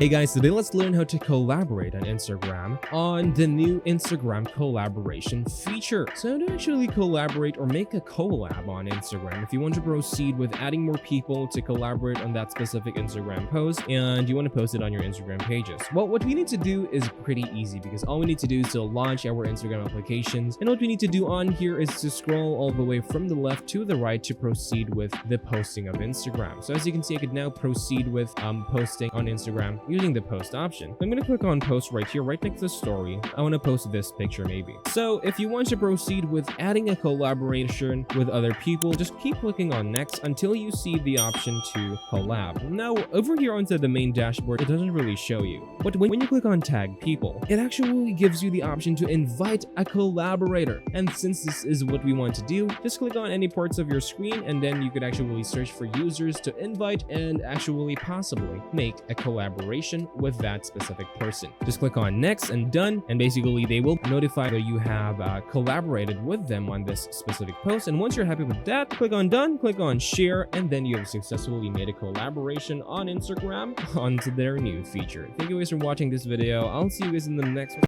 Hey guys, today let's learn how to collaborate on Instagram on the new Instagram collaboration feature. So to actually collaborate or make a collab on Instagram, if you want to proceed with adding more people to collaborate on that specific Instagram post and you want to post it on your Instagram pages. Well, what we need to do is pretty easy because all we need to do is to launch our Instagram applications. And what we need to do on here is to scroll all the way from the left to the right to proceed with the posting of Instagram. So as you can see, I could now proceed with posting on Instagram using the post option. I'm going to click on post right here, right next to the story. I want to post this picture maybe. So if you want to proceed with adding a collaboration with other people, just keep clicking on next until you see the option to collab. Now over here onto the main dashboard, it doesn't really show you. But when you click on tag people, it actually gives you the option to invite a collaborator. And since this is what we want to do, just click on any parts of your screen and then you could actually search for users to invite and actually possibly make a collaboration with that specific person. Just click on next and done, and basically they will notify that you have collaborated with them on this specific post. And once you're happy with that, click on done, click on share, and then you have successfully made a collaboration on Instagram onto their new feature. Thank you guys for watching this video. I'll see you guys in the next one.